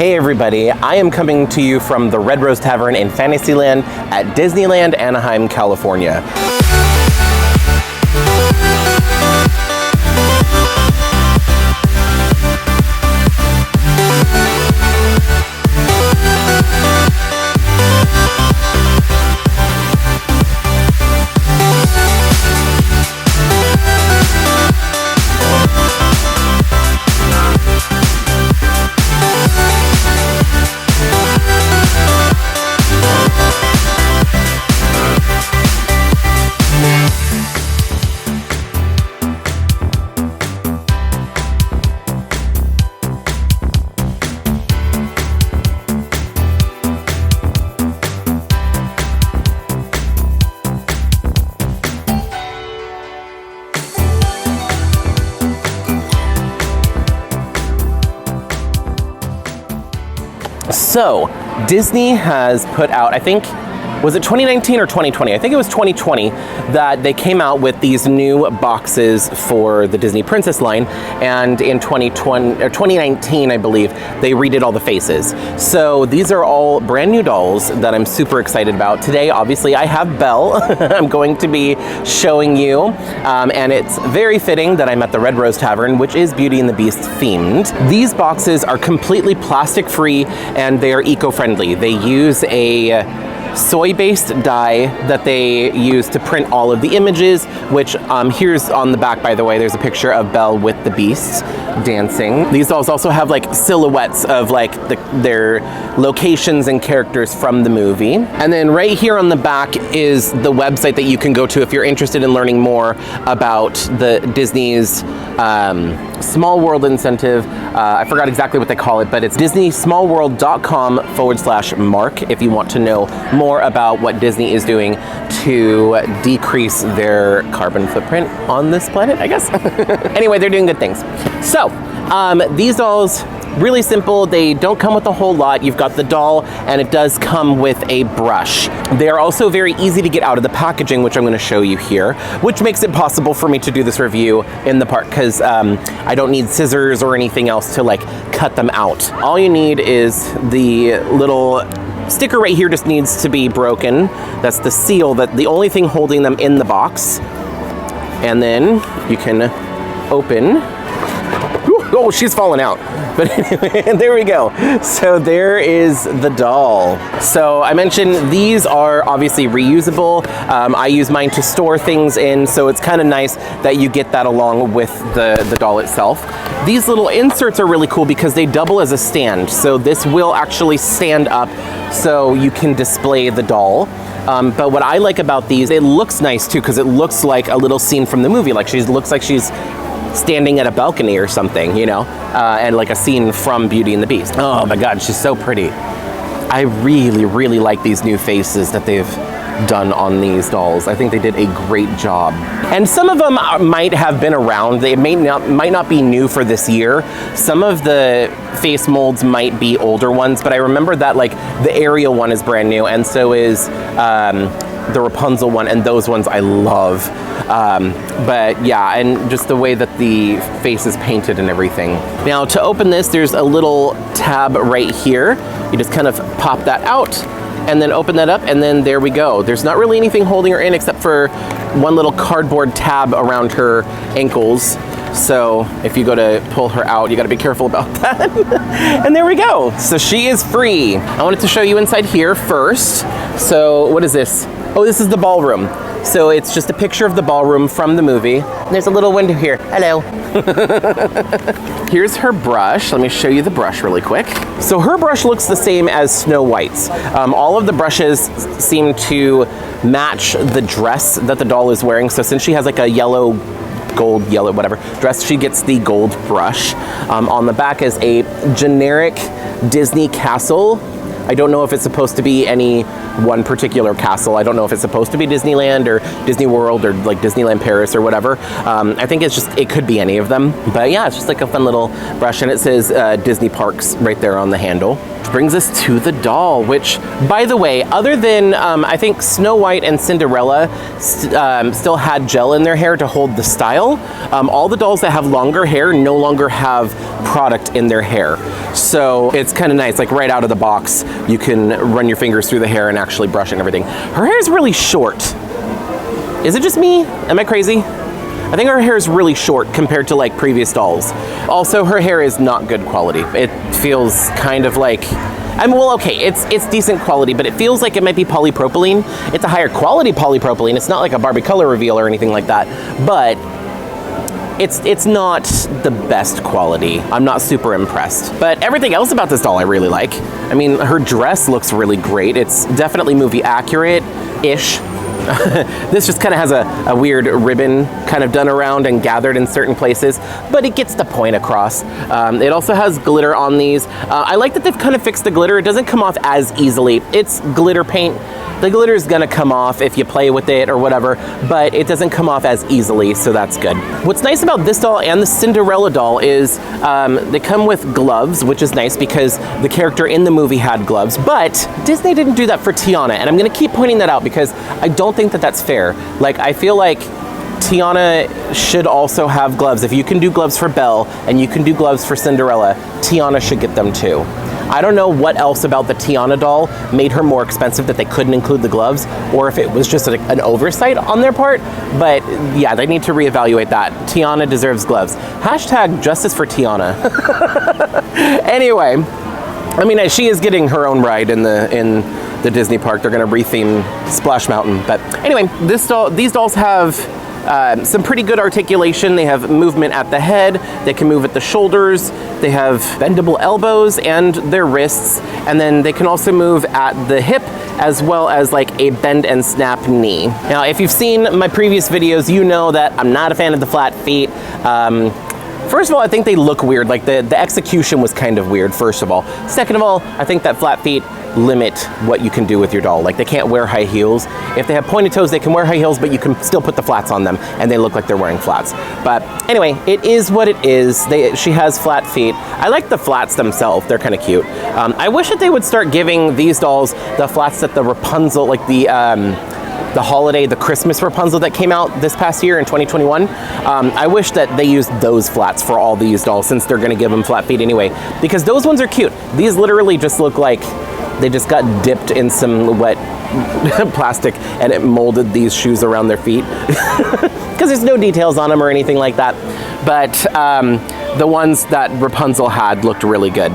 Hey everybody, I am coming to you from the Red Rose Tavern in Fantasyland at Disneyland, Anaheim, California. So, Disney has put out, I think, was it 2019 or 2020? I think it was 2020 that they came out with these new boxes for the Disney Princess line, and in 2019, I believe, they redid all the faces. So these are all brand new dolls that I'm super excited about. Today, obviously, I have Belle. I'm going to be showing you, and it's very fitting that I'm at the Red Rose Tavern, which is Beauty and the Beast themed. These boxes are completely plastic-free, and they are eco-friendly. They use a soy-based dye that they use to print all of the images, which here's on the back, by the way, there's a picture of Belle with the Beast dancing. These dolls also have like silhouettes of like their locations and characters from the movie. And then right here on the back is the website that you can go to if you're interested in learning more about the Disney's Small World incentive. I forgot exactly what they call it, but it's disneysmallworld.com/mark if you want to know more about what Disney is doing to decrease their carbon footprint on this planet, I guess. Anyway, they're doing good things. So, these dolls, really simple. They don't come with a whole lot. You've got the doll, and it does come with a brush. They are also very easy to get out of the packaging, which I'm going to show you here, which makes it possible for me to do this review in the park because I don't need scissors or anything else to like cut them out. All you need is the little sticker right here just needs to be broken. That's the seal, that the only thing holding them in the box. And then you can open. Oh, she's fallen out. But anyway, there we go. So there is the doll. So I mentioned these are obviously reusable. I use mine to store things in, so it's kind of nice that you get that along with the doll itself. These little inserts are really cool because they double as a stand. So this will actually stand up so you can display the doll. But what I like about these, it looks nice too because it looks like a little scene from the movie. Like looks like she's standing at a balcony or something, you know, and like a scene from Beauty and the Beast. Oh my God, she's so pretty. I really, really like these new faces that they've done on these dolls. I think they did a great job. And some of them might have been around. They might not be new for this year. Some of the face molds might be older ones, but I remember that like the Ariel one is brand new, and so is the Rapunzel one, and those ones I love. But yeah, and just the way that the face is painted and everything. Now to open this, there's a little tab right here. You just kind of pop that out and then open that up, and then there we go. There's not really anything holding her in except for one little cardboard tab around her ankles. So if you go to pull her out, you gotta be careful about that. And there we go. So she is free. I wanted to show you inside here first. So what is this? Oh, this is the ballroom. So it's just a picture of the ballroom from the movie. There's a little window here. Hello. Here's her brush. Let me show you the brush really quick. So her brush looks the same as Snow White's. All of the brushes seem to match the dress that the doll is wearing. So since she has like a gold, yellow, whatever dress, she gets the gold brush. On the back is a generic Disney castle. I don't know if it's supposed to be any one particular castle. I don't know if it's supposed to be Disneyland or Disney World or like Disneyland Paris or whatever. I think it could be any of them. But yeah, it's just like a fun little brush, and it says Disney Parks right there on the handle. Which brings us to the doll, which, by the way, other than I think Snow White and Cinderella still had gel in their hair to hold the style, all the dolls that have longer hair no longer have product in their hair. So it's kind of nice, like right out of the box, you can run your fingers through the hair and actually brush and everything. Her hair is really short. Is it just me? Am I crazy? I think her hair is really short compared to like previous dolls. Also, her hair is not good quality. It feels kind of like, well, okay, it's decent quality, but it feels like it might be polypropylene. It's a higher quality polypropylene. It's not like a Barbie color reveal or anything like that, but it's not the best quality. I'm not super impressed. But everything else about this doll I really like. I mean, her dress looks really great. It's definitely movie accurate-ish. This just kind of has a weird ribbon kind of done around and gathered in certain places, but it gets the point across. It also has glitter on these. I like that they've kind of fixed the glitter. It doesn't come off as easily. It's glitter paint. The glitter is gonna come off if you play with it or whatever, but it doesn't come off as easily, so that's good. What's nice about this doll and the Cinderella doll is they come with gloves, which is nice because the character in the movie had gloves, but Disney didn't do that for Tiana, and I'm gonna keep pointing that out because I don't think that that's fair. Like, I feel like Tiana should also have gloves. If you can do gloves for Belle and you can do gloves for Cinderella, Tiana should get them too. I don't know what else about the Tiana doll made her more expensive that they couldn't include the gloves, or if it was just an oversight on their part, but yeah, they need to reevaluate that. Tiana deserves gloves. Hashtag justice for Tiana. Anyway, I mean, she is getting her own ride in the Disney park. They're gonna retheme Splash Mountain. But anyway, these dolls have some pretty good articulation. They have movement at the head, they can move at the shoulders, they have bendable elbows and their wrists, and then they can also move at the hip as well as like a bend and snap knee. Now, if you've seen my previous videos, you know that I'm not a fan of the flat feet. First of all, I think they look weird. Like the execution was kind of weird, first of all. Second of all, I think that flat feet limit what you can do with your doll. Like, they can't wear high heels. If they have pointed toes, they can wear high heels, but you can still put the flats on them and they look like they're wearing flats. But anyway, it is what it is. She has flat feet. I like the flats themselves. They're kind of cute. I wish that they would start giving these dolls the flats that the Rapunzel, like the holiday, the Christmas Rapunzel that came out this past year in 2021. I wish that they used those flats for all these dolls, since they're gonna give them flat feet anyway, because those ones are cute. These literally just look like they just got dipped in some wet plastic and it molded these shoes around their feet. Because there's no details on them or anything like that. But the ones that Rapunzel had looked really good.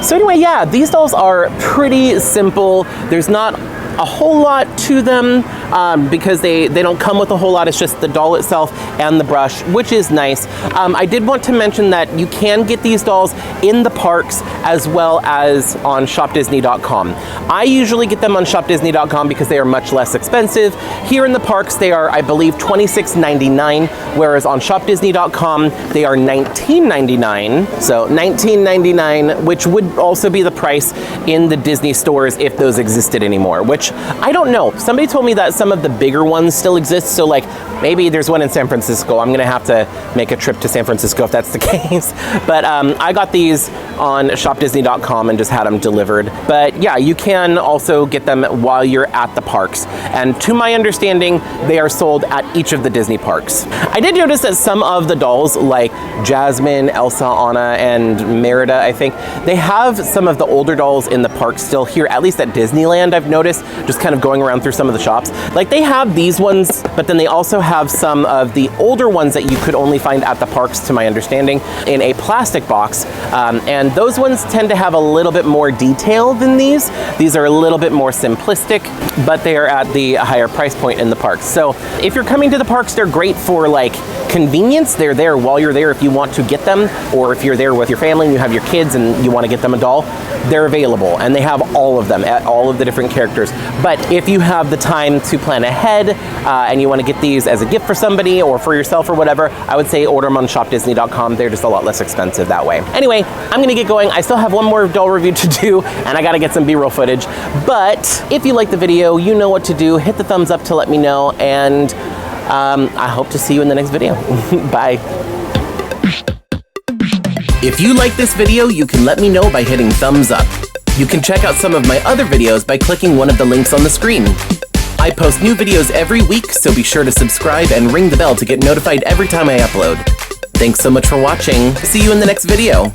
So anyway, yeah, these dolls are pretty simple. There's not a whole lot to them because they don't come with a whole lot. It's just the doll itself and the brush, which is nice. I did want to mention that you can get these dolls in the parks as well as on shopdisney.com. I usually get them on shopdisney.com because they are much less expensive. Here in the parks, they are, I believe, $26.99, whereas on shopdisney.com, they are $19.99. So $19.99, which would also be the price in the Disney stores if those existed anymore, which I don't know. Somebody told me that some of the bigger ones still exist, so like maybe there's one in San Francisco. I'm gonna have to make a trip to San Francisco if that's the case. But I got these on shopdisney.com and just had them delivered. But yeah, you can also get them while you're at the parks. And to my understanding, they are sold at each of the Disney parks. I did notice that some of the dolls, like Jasmine, Elsa, Anna, and Merida, I think, they have some of the older dolls in the park still here, at least at Disneyland, I've noticed, just kind of going around through some of the shops. Like, they have these ones, but then they also have some of the older ones that you could only find at the parks, to my understanding, in a plastic box. And those ones tend to have a little bit more detail than these. These are a little bit more simplistic, but they are at the higher price point in the parks. So if you're coming to the parks, they're great for like convenience. They're there while you're there if you want to get them, or if you're there with your family and you have your kids and you want to get them a doll, they're available, and they have all of them at all of the different characters. But if you have the time to plan ahead and you want to get these as a gift for somebody or for yourself or whatever, I would say order them on shopdisney.com. They're just a lot less expensive that way. Anyway, I'm gonna get going. I still have one more doll review to do, and I gotta get some B-roll footage. But if you like the video, you know what to do. Hit the thumbs up to let me know, and I hope to see you in the next video. Bye. If you like this video, you can let me know by hitting thumbs up. You can check out some of my other videos by clicking one of the links on the screen. I post new videos every week, so be sure to subscribe and ring the bell to get notified every time I upload. Thanks so much for watching. See you in the next video.